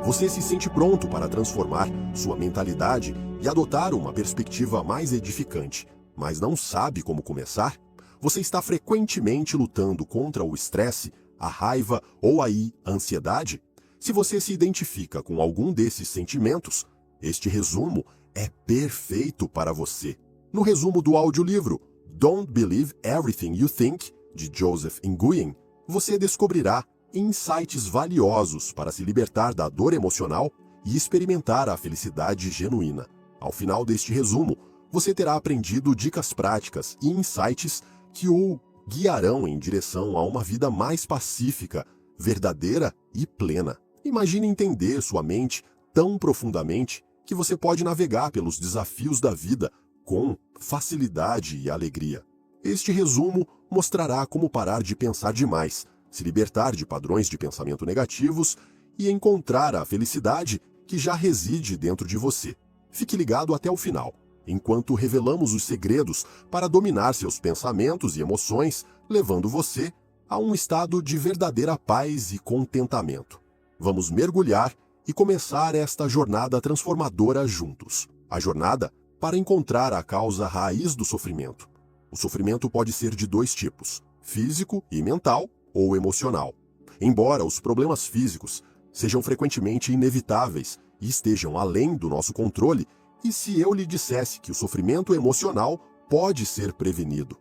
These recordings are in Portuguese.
Você se sente pronto para transformar sua mentalidade e adotar uma perspectiva mais edificante, mas não sabe como começar? Você está frequentemente lutando contra o estresse, a raiva ou a ansiedade? Se você se identifica com algum desses sentimentos, este resumo é perfeito para você. No resumo do audiolivro Don't Believe Everything You Think, de Joseph Nguyen, você descobrirá insights valiosos para se libertar da dor emocional e experimentar a felicidade genuína. Ao final deste resumo, você terá aprendido dicas práticas e insights que o guiarão em direção a uma vida mais pacífica, verdadeira e plena. Imagine entender sua mente tão profundamente que você pode navegar pelos desafios da vida com facilidade e alegria. Este resumo mostrará como parar de pensar demais, se libertar de padrões de pensamento negativos e encontrar a felicidade que já reside dentro de você. Fique ligado até o final, enquanto revelamos os segredos para dominar seus pensamentos e emoções, levando você a um estado de verdadeira paz e contentamento. Vamos mergulhar e começar esta jornada transformadora juntos. A jornada para encontrar a causa raiz do sofrimento. O sofrimento pode ser de dois tipos: físico e mental, ou emocional. Embora os problemas físicos sejam frequentemente inevitáveis e estejam além do nosso controle, e se eu lhe dissesse que o sofrimento emocional pode ser prevenido?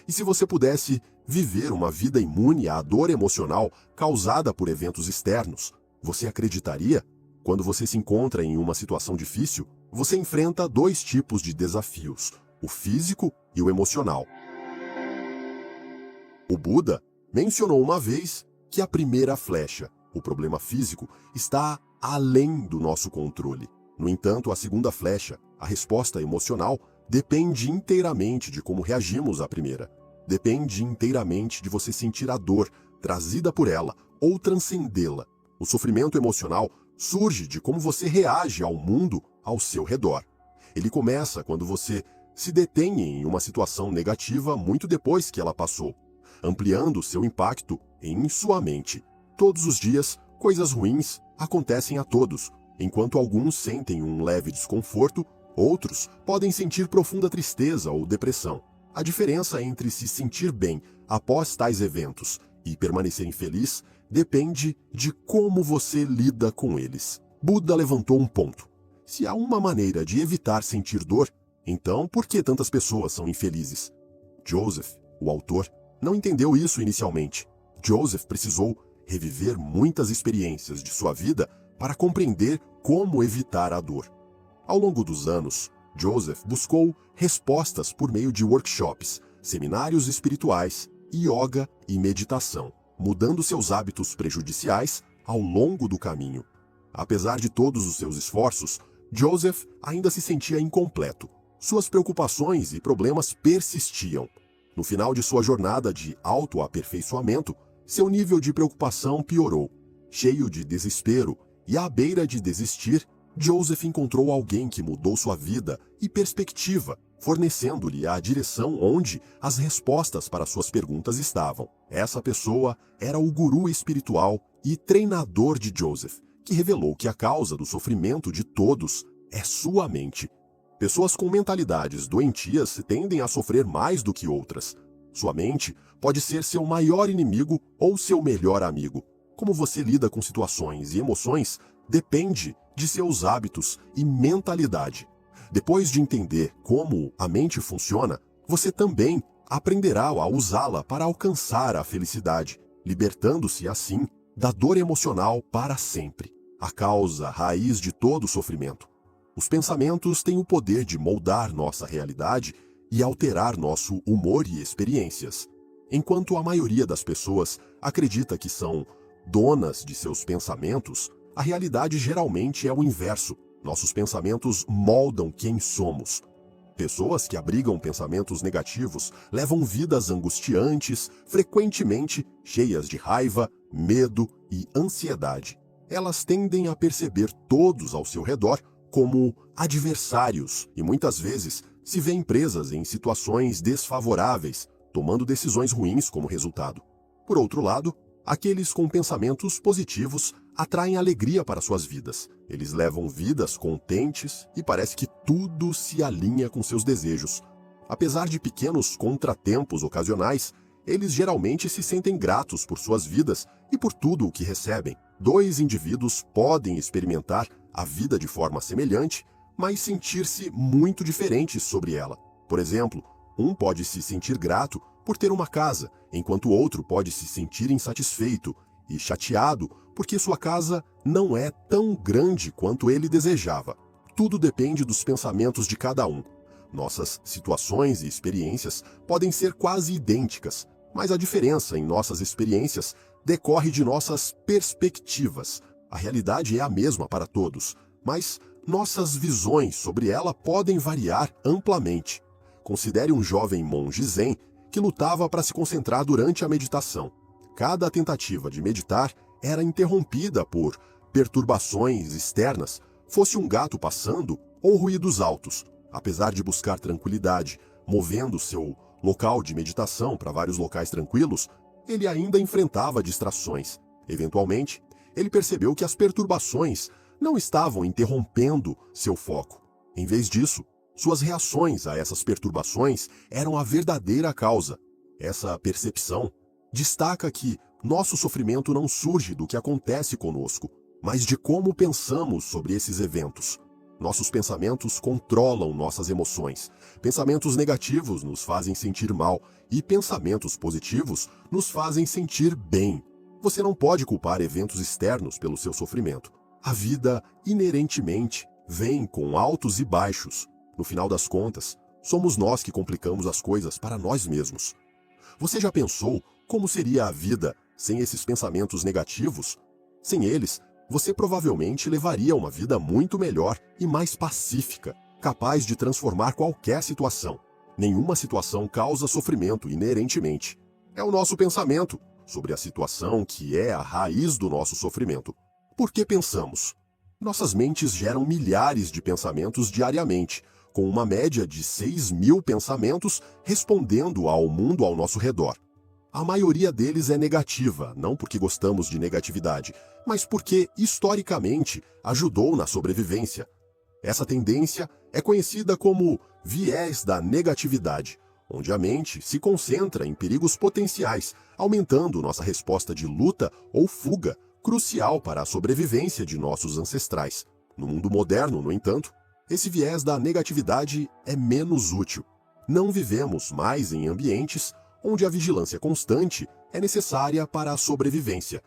E se você pudesse viver uma vida imune à dor emocional causada por eventos externos, você acreditaria? Quando você se encontra em uma situação difícil, você enfrenta dois tipos de desafios: o físico e o emocional. O Buda mencionou uma vez que a primeira flecha, o problema físico, está além do nosso controle. No entanto, a segunda flecha, a resposta emocional, depende inteiramente de como reagimos à primeira. Depende inteiramente de você sentir a dor trazida por ela ou transcendê-la. O sofrimento emocional surge de como você reage ao mundo ao seu redor. Ele começa quando você se detém em uma situação negativa muito depois que ela passou, ampliando seu impacto em sua mente. Todos os dias, coisas ruins acontecem a todos. Enquanto alguns sentem um leve desconforto, outros podem sentir profunda tristeza ou depressão. A diferença entre se sentir bem após tais eventos e permanecer infeliz depende de como você lida com eles. Buda levantou um ponto. Se há uma maneira de evitar sentir dor, então por que tantas pessoas são infelizes? Joseph, o autor, não entendeu isso inicialmente. Joseph precisou reviver muitas experiências de sua vida para compreender como evitar a dor. Ao longo dos anos, Joseph buscou respostas por meio de workshops, seminários espirituais, yoga e meditação, mudando seus hábitos prejudiciais ao longo do caminho. Apesar de todos os seus esforços, Joseph ainda se sentia incompleto. Suas preocupações e problemas persistiam. No final de sua jornada de autoaperfeiçoamento, seu nível de preocupação piorou. Cheio de desespero e à beira de desistir, Joseph encontrou alguém que mudou sua vida e perspectiva, fornecendo-lhe a direção onde as respostas para suas perguntas estavam. Essa pessoa era o guru espiritual e treinador de Joseph, que revelou que a causa do sofrimento de todos é sua mente. Pessoas com mentalidades doentias tendem a sofrer mais do que outras. Sua mente pode ser seu maior inimigo ou seu melhor amigo. Como você lida com situações e emoções depende de seus hábitos e mentalidade. Depois de entender como a mente funciona, você também aprenderá a usá-la para alcançar a felicidade, libertando-se assim da dor emocional para sempre, a causa raiz de todo sofrimento. Os pensamentos têm o poder de moldar nossa realidade e alterar nosso humor e experiências. Enquanto a maioria das pessoas acredita que são donas de seus pensamentos, a realidade geralmente é o inverso. Nossos pensamentos moldam quem somos. Pessoas que abrigam pensamentos negativos levam vidas angustiantes, frequentemente cheias de raiva, medo e ansiedade. Elas tendem a perceber todos ao seu redor como adversários e muitas vezes se veem presas em situações desfavoráveis, tomando decisões ruins como resultado. Por outro lado, Aqueles com pensamentos positivos atraem alegria para suas vidas. Eles levam vidas contentes e parece que tudo se alinha com seus desejos. Apesar de pequenos contratempos ocasionais, eles geralmente se sentem gratos por suas vidas e por tudo o que recebem. Dois indivíduos podem experimentar a vida de forma semelhante, mas sentir-se muito diferentes sobre ela. Por exemplo, um pode se sentir grato por ter uma casa, enquanto o outro pode se sentir insatisfeito e chateado porque sua casa não é tão grande quanto ele desejava. Tudo depende dos pensamentos de cada um. Nossas situações e experiências podem ser quase idênticas, mas a diferença em nossas experiências decorre de nossas perspectivas. A realidade é a mesma para todos, mas nossas visões sobre ela podem variar amplamente. Considere um jovem monge zen que lutava para se concentrar durante a meditação. Cada tentativa de meditar era interrompida por perturbações externas, fosse um gato passando ou ruídos altos. Apesar de buscar tranquilidade, movendo seu local de meditação para vários locais tranquilos, ele ainda enfrentava distrações. Eventualmente, ele percebeu que as perturbações não estavam interrompendo seu foco. Em vez disso, suas reações a essas perturbações eram a verdadeira causa. Essa percepção destaca que nosso sofrimento não surge do que acontece conosco, mas de como pensamos sobre esses eventos. Nossos pensamentos controlam nossas emoções. Pensamentos negativos nos fazem sentir mal e pensamentos positivos nos fazem sentir bem. Você não pode culpar eventos externos pelo seu sofrimento. A vida, inerentemente, vem com altos e baixos. No final das contas, somos nós que complicamos as coisas para nós mesmos. Você já pensou como seria a vida sem esses pensamentos negativos? Sem eles, você provavelmente levaria uma vida muito melhor e mais pacífica, capaz de transformar qualquer situação. Nenhuma situação causa sofrimento inerentemente. É o nosso pensamento sobre a situação que é a raiz do nosso sofrimento. Por que pensamos? Nossas mentes geram milhares de pensamentos diariamente, com uma média de 6.000 pensamentos respondendo ao mundo ao nosso redor. A maioria deles é negativa, não porque gostamos de negatividade, mas porque, historicamente, ajudou na sobrevivência. Essa tendência é conhecida como viés da negatividade, onde a mente se concentra em perigos potenciais, aumentando nossa resposta de luta ou fuga, crucial para a sobrevivência de nossos ancestrais. No mundo moderno, no entanto, esse viés da negatividade é menos útil. Não vivemos mais em ambientes onde a vigilância constante é necessária para a sobrevivência.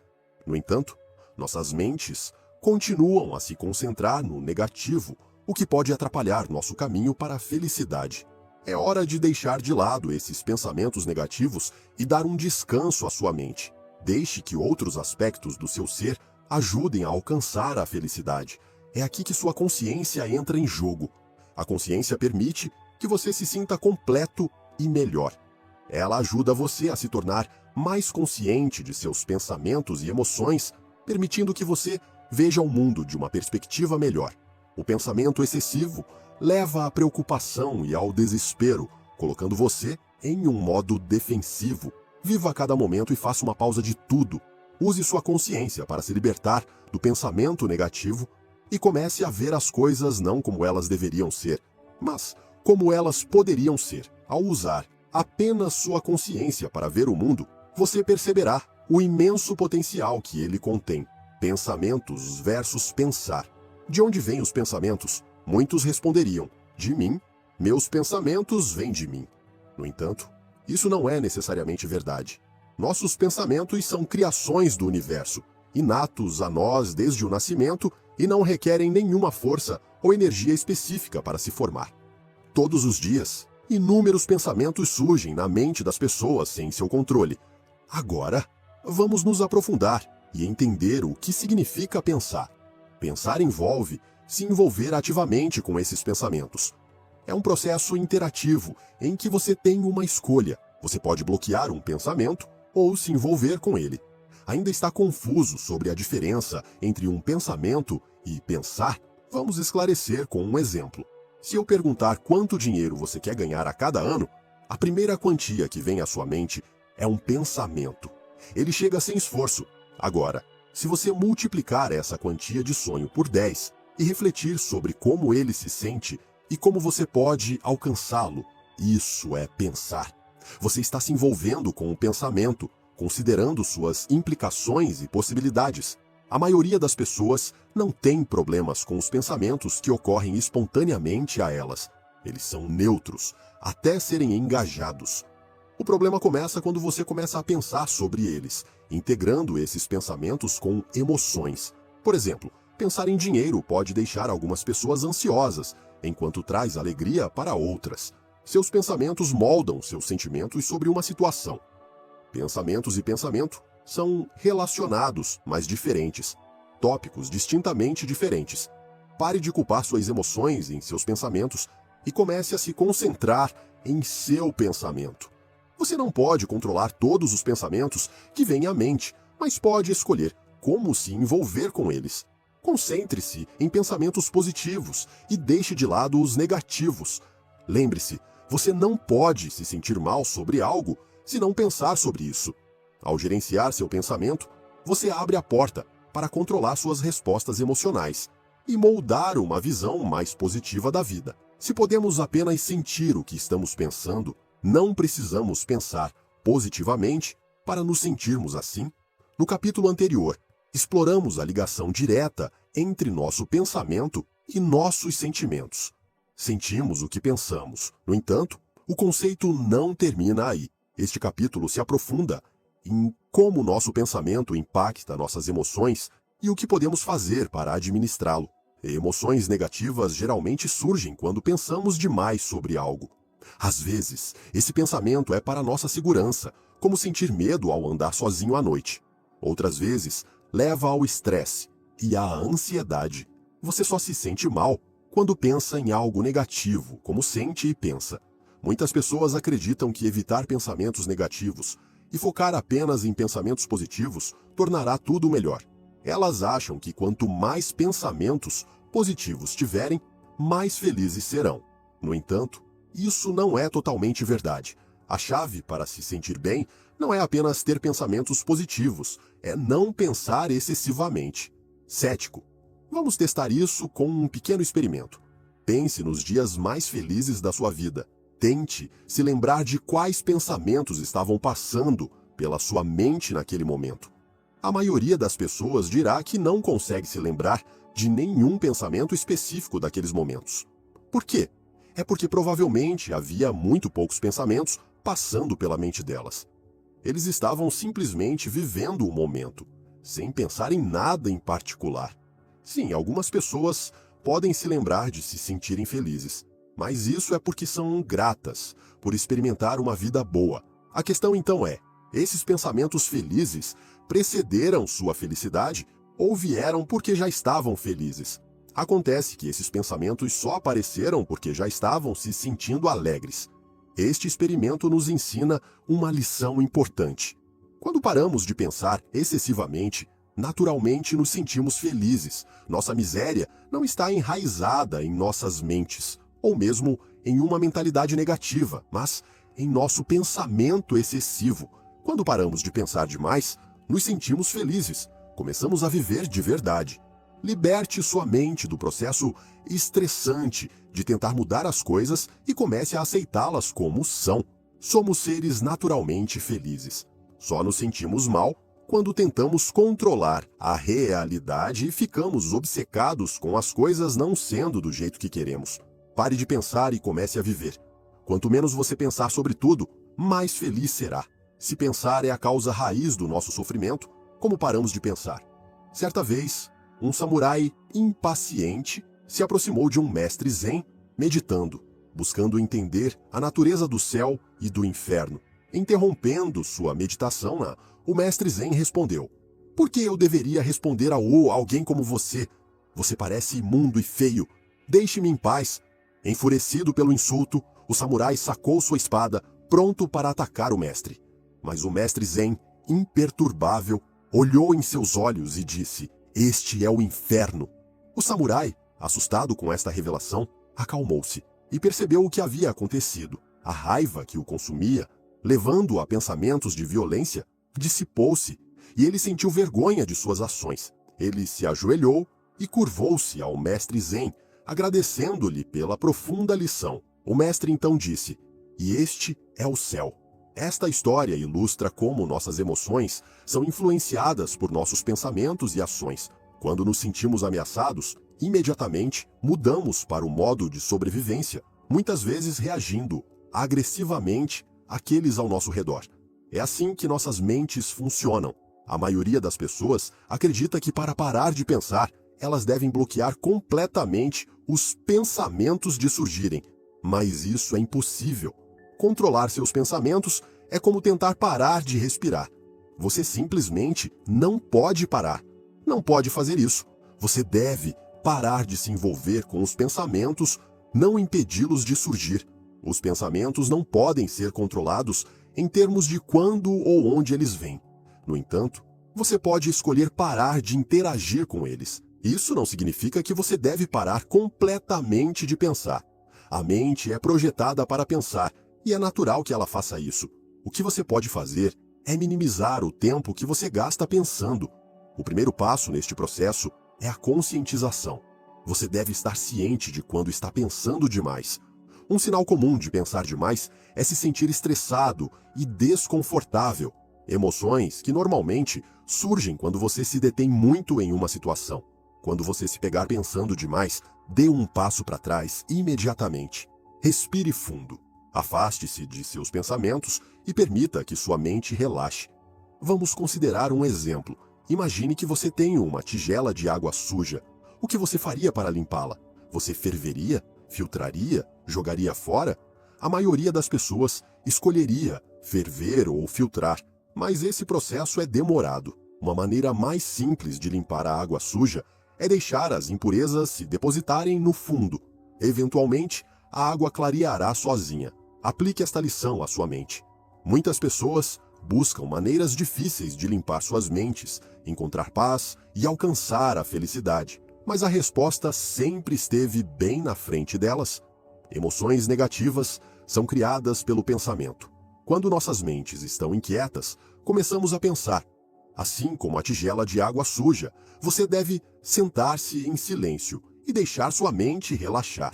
No entanto, nossas mentes continuam a se concentrar no negativo, o que pode atrapalhar nosso caminho para a felicidade. É hora de deixar de lado esses pensamentos negativos e dar um descanso à sua mente. Deixe que outros aspectos do seu ser ajudem a alcançar a felicidade. É aqui que sua consciência entra em jogo. A consciência permite que você se sinta completo e melhor. Ela ajuda você a se tornar mais consciente de seus pensamentos e emoções, permitindo que você veja o mundo de uma perspectiva melhor. O pensamento excessivo leva à preocupação e ao desespero, colocando você em um modo defensivo. Viva a cada momento e faça uma pausa de tudo. Use sua consciência para se libertar do pensamento negativo e comece a ver as coisas não como elas deveriam ser, mas como elas poderiam ser. Ao usar apenas sua consciência para ver o mundo, você perceberá o imenso potencial que ele contém. Pensamentos versus pensar. De onde vêm os pensamentos? Muitos responderiam: de mim. Meus pensamentos vêm de mim. No entanto, isso não é necessariamente verdade. Nossos pensamentos são criações do universo, inatos a nós desde o nascimento e não requerem nenhuma força ou energia específica para se formar. Todos os dias, inúmeros pensamentos surgem na mente das pessoas sem seu controle. Agora, vamos nos aprofundar e entender o que significa pensar. Pensar envolve se envolver ativamente com esses pensamentos. É um processo interativo em que você tem uma escolha. Você pode bloquear um pensamento ou se envolver com ele. Ainda está confuso sobre a diferença entre um pensamento e pensar? Vamos esclarecer com um exemplo. Se eu perguntar quanto dinheiro você quer ganhar a cada ano, a primeira quantia que vem à sua mente é um pensamento. Ele chega sem esforço. Agora, se você multiplicar essa quantia de sonho por 10 e refletir sobre como ele se sente e como você pode alcançá-lo, isso é pensar. Você está se envolvendo com o pensamento, considerando suas implicações e possibilidades. A maioria das pessoas não tem problemas com os pensamentos que ocorrem espontaneamente a elas. Eles são neutros, até serem engajados. O problema começa quando você começa a pensar sobre eles, integrando esses pensamentos com emoções. Por exemplo, pensar em dinheiro pode deixar algumas pessoas ansiosas, enquanto traz alegria para outras. Seus pensamentos moldam seus sentimentos sobre uma situação. Pensamentos e pensamento são relacionados, mas diferentes. Tópicos distintamente diferentes. Pare de culpar suas emoções em seus pensamentos e comece a se concentrar em seu pensamento. Você não pode controlar todos os pensamentos que vêm à mente, mas pode escolher como se envolver com eles. Concentre-se em pensamentos positivos e deixe de lado os negativos. Lembre-se, você não pode se sentir mal sobre algo se não pensar sobre isso. Ao gerenciar seu pensamento, você abre a porta para controlar suas respostas emocionais e moldar uma visão mais positiva da vida. Se podemos apenas sentir o que estamos pensando, não precisamos pensar positivamente para nos sentirmos assim. No capítulo anterior, exploramos a ligação direta entre nosso pensamento e nossos sentimentos. Sentimos o que pensamos. No entanto, o conceito não termina aí. Este capítulo se aprofunda em como nosso pensamento impacta nossas emoções e o que podemos fazer para administrá-lo. Emoções negativas geralmente surgem quando pensamos demais sobre algo. Às vezes, esse pensamento é para nossa segurança, como sentir medo ao andar sozinho à noite. Outras vezes, leva ao estresse e à ansiedade. Você só se sente mal quando pensa em algo negativo, como sente e pensa. Muitas pessoas acreditam que evitar pensamentos negativos e focar apenas em pensamentos positivos tornará tudo melhor. Elas acham que quanto mais pensamentos positivos tiverem, mais felizes serão. No entanto, isso não é totalmente verdade. A chave para se sentir bem não é apenas ter pensamentos positivos, é não pensar excessivamente. Cético. Vamos testar isso com um pequeno experimento. Pense nos dias mais felizes da sua vida. Tente se lembrar de quais pensamentos estavam passando pela sua mente naquele momento. A maioria das pessoas dirá que não consegue se lembrar de nenhum pensamento específico daqueles momentos. Por quê? É porque provavelmente havia muito poucos pensamentos passando pela mente delas. Eles estavam simplesmente vivendo o momento, sem pensar em nada em particular. Sim, algumas pessoas podem se lembrar de se sentirem felizes, mas isso é porque são gratas por experimentar uma vida boa. A questão então é, esses pensamentos felizes precederam sua felicidade ou vieram porque já estavam felizes? Acontece que esses pensamentos só apareceram porque já estavam se sentindo alegres. Este experimento nos ensina uma lição importante. Quando paramos de pensar excessivamente, naturalmente nos sentimos felizes. Nossa miséria não está enraizada em nossas mentes, ou mesmo em uma mentalidade negativa, mas em nosso pensamento excessivo. Quando paramos de pensar demais, nos sentimos felizes. Começamos a viver de verdade. Liberte sua mente do processo estressante de tentar mudar as coisas e comece a aceitá-las como são. Somos seres naturalmente felizes. Só nos sentimos mal quando tentamos controlar a realidade e ficamos obcecados com as coisas não sendo do jeito que queremos. Pare de pensar e comece a viver. Quanto menos você pensar sobre tudo, mais feliz será. Se pensar é a causa raiz do nosso sofrimento, como paramos de pensar? Certa vez, um samurai impaciente se aproximou de um mestre zen meditando, buscando entender a natureza do céu e do inferno. Interrompendo sua meditação, o mestre zen respondeu: "Por que eu deveria responder a alguém como você? Você parece imundo e feio. Deixe-me em paz." Enfurecido pelo insulto, o samurai sacou sua espada, pronto para atacar o mestre. Mas o mestre zen, imperturbável, olhou em seus olhos e disse: "Este é o inferno." O samurai, assustado com esta revelação, acalmou-se e percebeu o que havia acontecido. A raiva que o consumia, levando-o a pensamentos de violência, dissipou-se e ele sentiu vergonha de suas ações. Ele se ajoelhou e curvou-se ao mestre Zen, agradecendo-lhe pela profunda lição. O mestre então disse: "E este é o céu." Esta história ilustra como nossas emoções são influenciadas por nossos pensamentos e ações. Quando nos sentimos ameaçados, imediatamente mudamos para o modo de sobrevivência, muitas vezes reagindo agressivamente àqueles ao nosso redor. É assim que nossas mentes funcionam. A maioria das pessoas acredita que para parar de pensar, elas devem bloquear completamente os pensamentos de surgirem. Mas isso é impossível. Controlar seus pensamentos é como tentar parar de respirar. Você simplesmente não pode parar. Não pode fazer isso. Você deve parar de se envolver com os pensamentos, não impedi-los de surgir. Os pensamentos não podem ser controlados em termos de quando ou onde eles vêm. No entanto, você pode escolher parar de interagir com eles. Isso não significa que você deve parar completamente de pensar. A mente é projetada para pensar, e é natural que ela faça isso. O que você pode fazer é minimizar o tempo que você gasta pensando. O primeiro passo neste processo é a conscientização. Você deve estar ciente de quando está pensando demais. Um sinal comum de pensar demais é se sentir estressado e desconfortável. Emoções que normalmente surgem quando você se detém muito em uma situação. Quando você se pegar pensando demais, dê um passo para trás imediatamente. Respire fundo. Afaste-se de seus pensamentos e permita que sua mente relaxe. Vamos considerar um exemplo. Imagine que você tem uma tigela de água suja. O que você faria para limpá-la? Você ferveria? Filtraria? Jogaria fora? A maioria das pessoas escolheria ferver ou filtrar, mas esse processo é demorado. Uma maneira mais simples de limpar a água suja é deixar as impurezas se depositarem no fundo. Eventualmente, a água clareará sozinha. Aplique esta lição à sua mente. Muitas pessoas buscam maneiras difíceis de limpar suas mentes, encontrar paz e alcançar a felicidade. Mas a resposta sempre esteve bem na frente delas. Emoções negativas são criadas pelo pensamento. Quando nossas mentes estão inquietas, começamos a pensar. Assim como a tigela de água suja, você deve sentar-se em silêncio e deixar sua mente relaxar.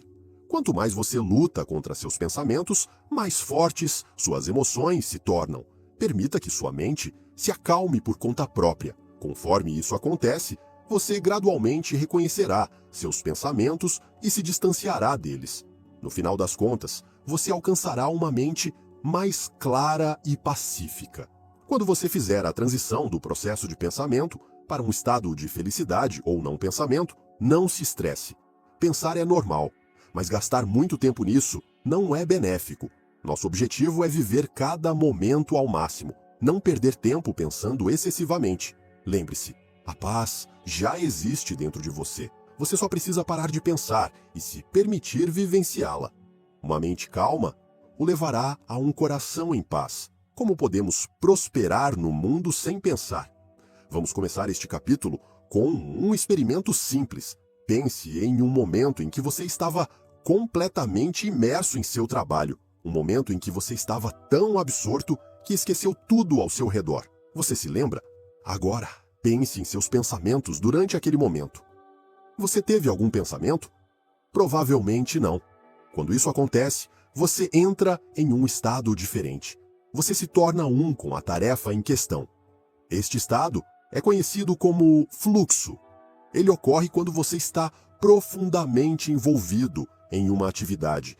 Quanto mais você luta contra seus pensamentos, mais fortes suas emoções se tornam. Permita que sua mente se acalme por conta própria. Conforme isso acontece, você gradualmente reconhecerá seus pensamentos e se distanciará deles. No final das contas, você alcançará uma mente mais clara e pacífica. Quando você fizer a transição do processo de pensamento para um estado de felicidade ou não pensamento, não se estresse. Pensar é normal, mas gastar muito tempo nisso não é benéfico. Nosso objetivo é viver cada momento ao máximo, não perder tempo pensando excessivamente. Lembre-se, a paz já existe dentro de você. Você só precisa parar de pensar e se permitir vivenciá-la. Uma mente calma o levará a um coração em paz. Como podemos prosperar no mundo sem pensar? Vamos começar este capítulo com um experimento simples. Pense em um momento em que você estava completamente imerso em seu trabalho. Um momento em que você estava tão absorto que esqueceu tudo ao seu redor. Você se lembra? Agora, pense em seus pensamentos durante aquele momento. Você teve algum pensamento? Provavelmente não. Quando isso acontece, você entra em um estado diferente. Você se torna um com a tarefa em questão. Este estado é conhecido como fluxo. Ele ocorre quando você está profundamente envolvido em uma atividade,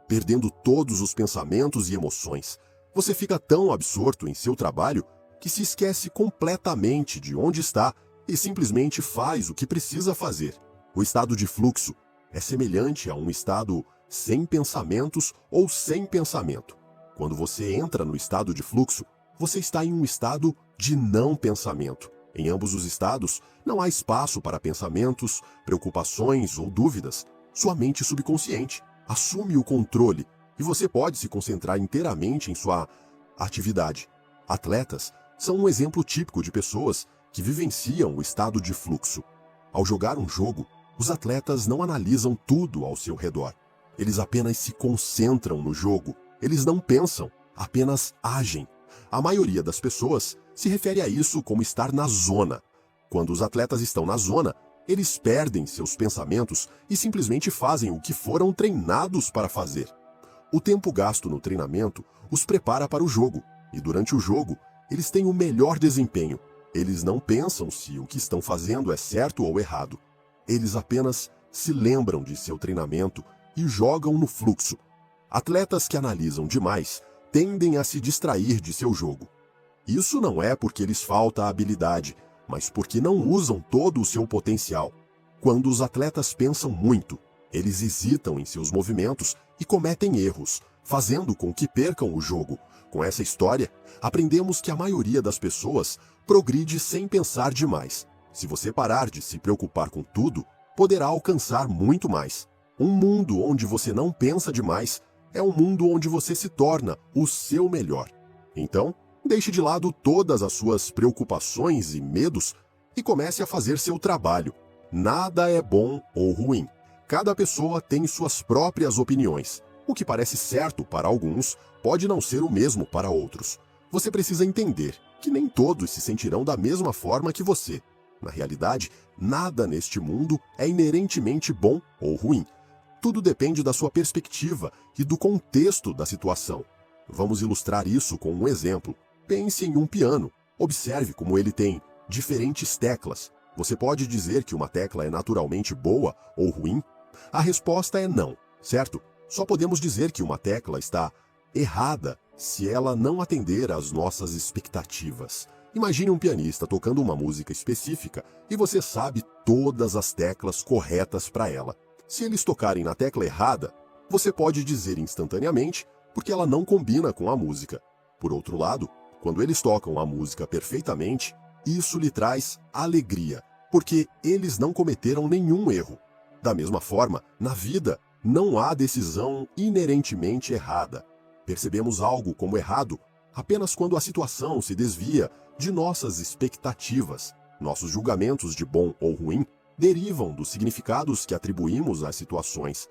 perdendo todos os pensamentos e emoções. Você fica tão absorto em seu trabalho que se esquece completamente de onde está e simplesmente faz o que precisa fazer. O estado de fluxo é semelhante a um estado sem pensamentos ou sem pensamento. Quando você entra no estado de fluxo, você está em um estado de não pensamento. Em ambos os estados, não há espaço para pensamentos, preocupações ou dúvidas. Sua mente subconsciente assume o controle e você pode se concentrar inteiramente em sua atividade. Atletas são um exemplo típico de pessoas que vivenciam o estado de fluxo. Ao jogar um jogo, os atletas não analisam tudo ao seu redor. Eles apenas se concentram no jogo. Eles não pensam, apenas agem. A maioria das pessoas se refere a isso como estar na zona. Quando os atletas estão na zona, eles perdem seus pensamentos e simplesmente fazem o que foram treinados para fazer. O tempo gasto no treinamento os prepara para o jogo, e durante o jogo, eles têm o melhor desempenho. Eles não pensam se o que estão fazendo é certo ou errado. Eles apenas se lembram de seu treinamento e jogam no fluxo. Atletas que analisam demais tendem a se distrair de seu jogo. Isso não é porque lhes falta habilidade, mas porque não usam todo o seu potencial. Quando os atletas pensam muito, eles hesitam em seus movimentos e cometem erros, fazendo com que percam o jogo. Com essa história, aprendemos que a maioria das pessoas progride sem pensar demais. Se você parar de se preocupar com tudo, poderá alcançar muito mais. Um mundo onde você não pensa demais é um mundo onde você se torna o seu melhor. Então, deixe de lado todas as suas preocupações e medos e comece a fazer seu trabalho. Nada é bom ou ruim. Cada pessoa tem suas próprias opiniões. O que parece certo para alguns pode não ser o mesmo para outros. Você precisa entender que nem todos se sentirão da mesma forma que você. Na realidade, nada neste mundo é inerentemente bom ou ruim. Tudo depende da sua perspectiva e do contexto da situação. Vamos ilustrar isso com um exemplo. Pense em um piano. Observe como ele tem diferentes teclas. Você pode dizer que uma tecla é naturalmente boa ou ruim? A resposta é não, certo? Só podemos dizer que uma tecla está errada se ela não atender às nossas expectativas. Imagine um pianista tocando uma música específica e você sabe todas as teclas corretas para ela. Se eles tocarem na tecla errada, você pode dizer instantaneamente porque ela não combina com a música. Por outro lado, quando eles tocam a música perfeitamente, isso lhe traz alegria, porque eles não cometeram nenhum erro. Da mesma forma, na vida, não há decisão inerentemente errada. Percebemos algo como errado apenas quando a situação se desvia de nossas expectativas. Nossos julgamentos de bom ou ruim derivam dos significados que atribuímos às situações.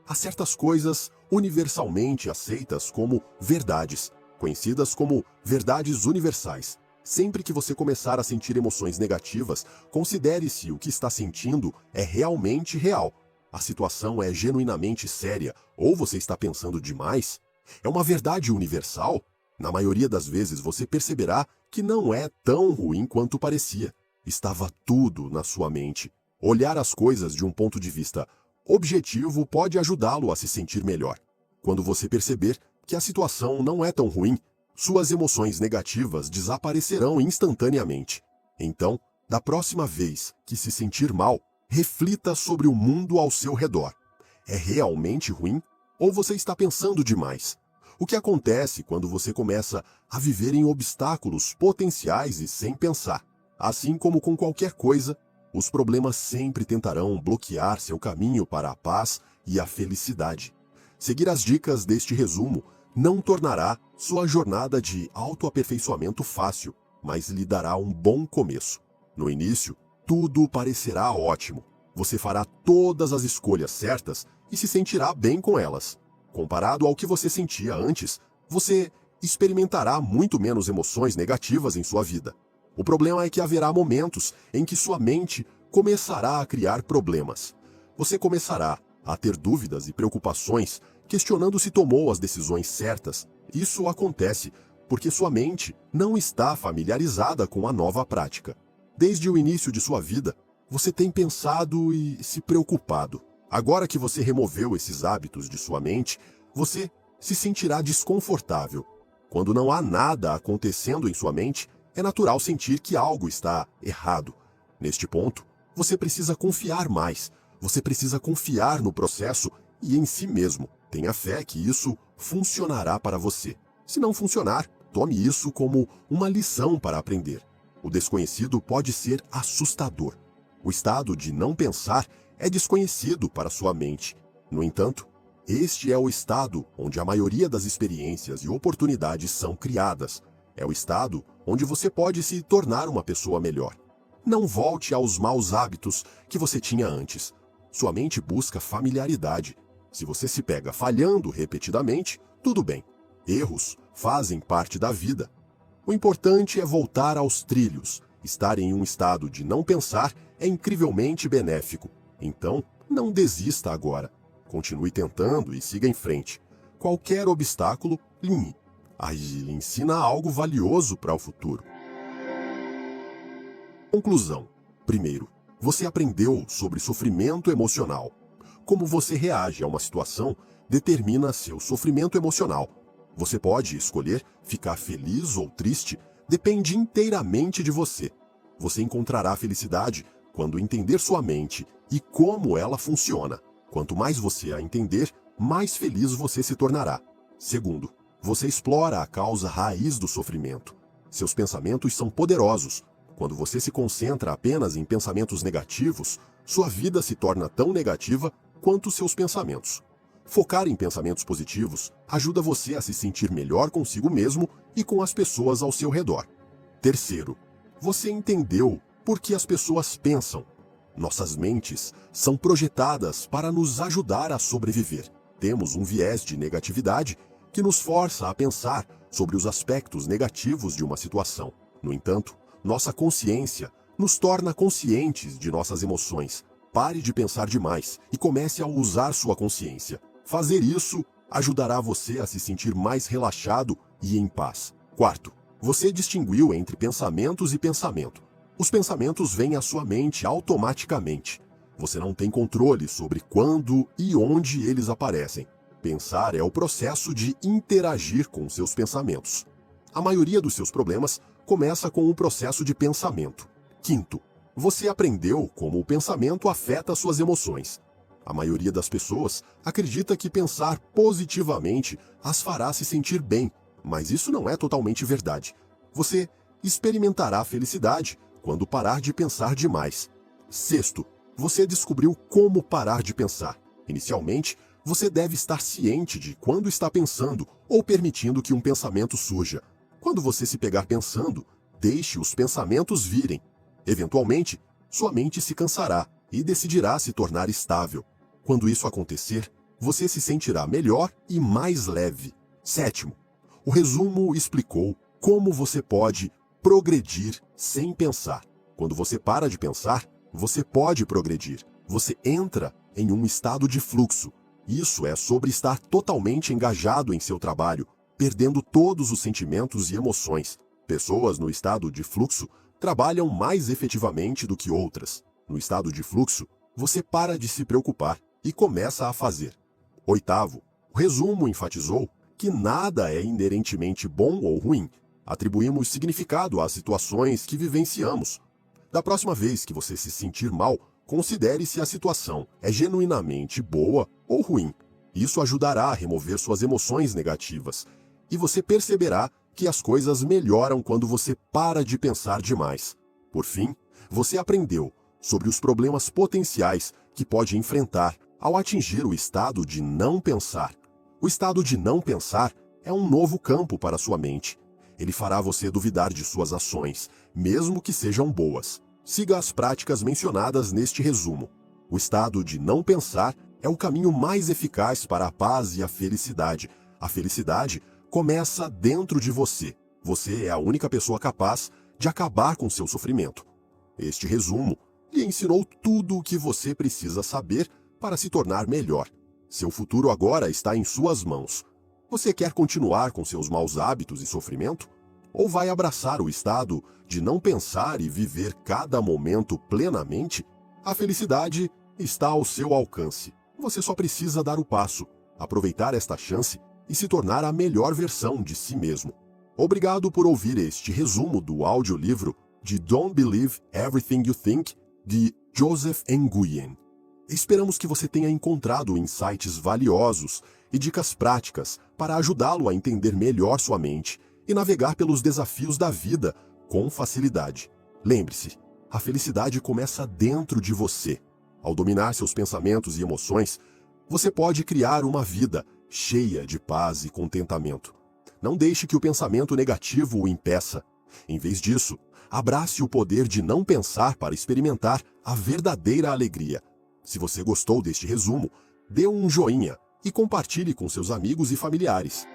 Há certas coisas universalmente aceitas como verdades, conhecidas como verdades universais. Sempre que você começar a sentir emoções negativas, considere se o que está sentindo é realmente real. A situação é genuinamente séria ou você está pensando demais? É uma verdade universal? Na maioria das vezes você perceberá que não é tão ruim quanto parecia. Estava tudo na sua mente. Olhar as coisas de um ponto de vista objetivo pode ajudá-lo a se sentir melhor. Quando você perceber que a situação não é tão ruim, suas emoções negativas desaparecerão instantaneamente. Então, da próxima vez que se sentir mal, reflita sobre o mundo ao seu redor. É realmente ruim ou você está pensando demais? O que acontece quando você começa a viver em obstáculos potenciais e sem pensar? Assim como com qualquer coisa, os problemas sempre tentarão bloquear seu caminho para a paz e a felicidade. Seguir as dicas deste resumo não tornará sua jornada de autoaperfeiçoamento fácil, mas lhe dará um bom começo. No início, tudo parecerá ótimo. Você fará todas as escolhas certas e se sentirá bem com elas. Comparado ao que você sentia antes, você experimentará muito menos emoções negativas em sua vida. O problema é que haverá momentos em que sua mente começará a criar problemas. Você começará a ter dúvidas e preocupações, questionando se tomou as decisões certas. Isso acontece porque sua mente não está familiarizada com a nova prática. Desde o início de sua vida, você tem pensado e se preocupado. Agora que você removeu esses hábitos de sua mente, você se sentirá desconfortável. Quando não há nada acontecendo em sua mente, é natural sentir que algo está errado. Neste ponto, você precisa confiar mais. Você precisa confiar no processo e em si mesmo. Tenha fé que isso funcionará para você. Se não funcionar, tome isso como uma lição para aprender. O desconhecido pode ser assustador. O estado de não pensar é desconhecido para sua mente. No entanto, este é o estado onde a maioria das experiências e oportunidades são criadas. É o estado onde você pode se tornar uma pessoa melhor. Não volte aos maus hábitos que você tinha antes. Sua mente busca familiaridade. Se você se pega falhando repetidamente, tudo bem. Erros fazem parte da vida. O importante é voltar aos trilhos. Estar em um estado de não pensar é incrivelmente benéfico. Então, não desista agora. Continue tentando e siga em frente. Qualquer obstáculo, linhe. Ele ensina algo valioso para o futuro. Conclusão. Primeiro, você aprendeu sobre sofrimento emocional. Como você reage a uma situação determina seu sofrimento emocional. Você pode escolher ficar feliz ou triste, depende inteiramente de você. Você encontrará felicidade quando entender sua mente e como ela funciona. Quanto mais você a entender, mais feliz você se tornará. Segundo, você explora a causa raiz do sofrimento. Seus pensamentos são poderosos. Quando você se concentra apenas em pensamentos negativos, sua vida se torna tão negativa quanto seus pensamentos. Focar em pensamentos positivos ajuda você a se sentir melhor consigo mesmo e com as pessoas ao seu redor. Terceiro, você entendeu por que as pessoas pensam. Nossas mentes são projetadas para nos ajudar a sobreviver. Temos um viés de negatividade que nos força a pensar sobre os aspectos negativos de uma situação. No entanto, nossa consciência nos torna conscientes de nossas emoções. Pare de pensar demais e comece a usar sua consciência. Fazer isso ajudará você a se sentir mais relaxado e em paz. Quarto, você distinguiu entre pensamentos e pensamento. Os pensamentos vêm à sua mente automaticamente. Você não tem controle sobre quando e onde eles aparecem. Pensar é o processo de interagir com seus pensamentos. A maioria dos seus problemas começa com o processo de pensamento. Quinto, você aprendeu como o pensamento afeta suas emoções. A maioria das pessoas acredita que pensar positivamente as fará se sentir bem, mas isso não é totalmente verdade. Você experimentará felicidade quando parar de pensar demais. Sexto, você descobriu como parar de pensar. Inicialmente, você deve estar ciente de quando está pensando ou permitindo que um pensamento surja. Quando você se pegar pensando, deixe os pensamentos virem. Eventualmente, sua mente se cansará e decidirá se tornar estável. Quando isso acontecer, você se sentirá melhor e mais leve. Sétimo, o resumo explicou como você pode progredir sem pensar. Quando você para de pensar, você pode progredir. Você entra em um estado de fluxo. Isso é sobre estar totalmente engajado em seu trabalho, perdendo todos os sentimentos e emoções. Pessoas no estado de fluxo trabalham mais efetivamente do que outras. No estado de fluxo, você para de se preocupar e começa a fazer. Oitavo, o resumo enfatizou que nada é inerentemente bom ou ruim. Atribuímos significado às situações que vivenciamos. Da próxima vez que você se sentir mal, considere se a situação é genuinamente boa ou ruim. Isso ajudará a remover suas emoções negativas. E você perceberá que as coisas melhoram quando você para de pensar demais. Por fim, você aprendeu sobre os problemas potenciais que pode enfrentar ao atingir o estado de não pensar. O estado de não pensar é um novo campo para sua mente. Ele fará você duvidar de suas ações, mesmo que sejam boas. Siga as práticas mencionadas neste resumo. O estado de não pensar é o caminho mais eficaz para a paz e a felicidade. A felicidade começa dentro de você. Você é a única pessoa capaz de acabar com seu sofrimento. Este resumo lhe ensinou tudo o que você precisa saber para se tornar melhor. Seu futuro agora está em suas mãos. Você quer continuar com seus maus hábitos e sofrimento? Ou vai abraçar o estado de não pensar e viver cada momento plenamente? A felicidade está ao seu alcance. Você só precisa dar o passo, aproveitar esta chance e se tornar a melhor versão de si mesmo. Obrigado por ouvir este resumo do audiolivro de Don't Believe Everything You Think, de Joseph Nguyen. Esperamos que você tenha encontrado insights valiosos e dicas práticas para ajudá-lo a entender melhor sua mente e navegar pelos desafios da vida com facilidade. Lembre-se, a felicidade começa dentro de você. Ao dominar seus pensamentos e emoções, você pode criar uma vida cheia de paz e contentamento. Não deixe que o pensamento negativo o impeça. Em vez disso, abrace o poder de não pensar para experimentar a verdadeira alegria. Se você gostou deste resumo, dê um joinha e compartilhe com seus amigos e familiares.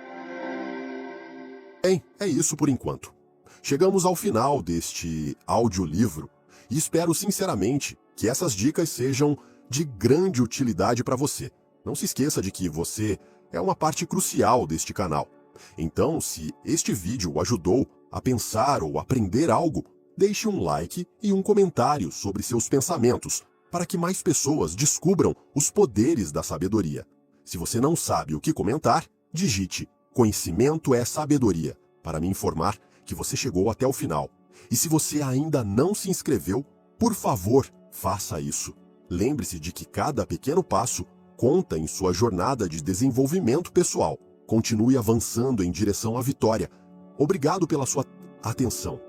Bem, é isso por enquanto. Chegamos ao final deste audiolivro e espero sinceramente que essas dicas sejam de grande utilidade para você. Não se esqueça de que você é uma parte crucial deste canal. Então, se este vídeo o ajudou a pensar ou aprender algo, deixe um like e um comentário sobre seus pensamentos, para que mais pessoas descubram os poderes da sabedoria. Se você não sabe o que comentar, digite "Conhecimento é sabedoria" para me informar que você chegou até o final. E se você ainda não se inscreveu, por favor, faça isso. Lembre-se de que cada pequeno passo conta em sua jornada de desenvolvimento pessoal. Continue avançando em direção à vitória. Obrigado pela sua atenção.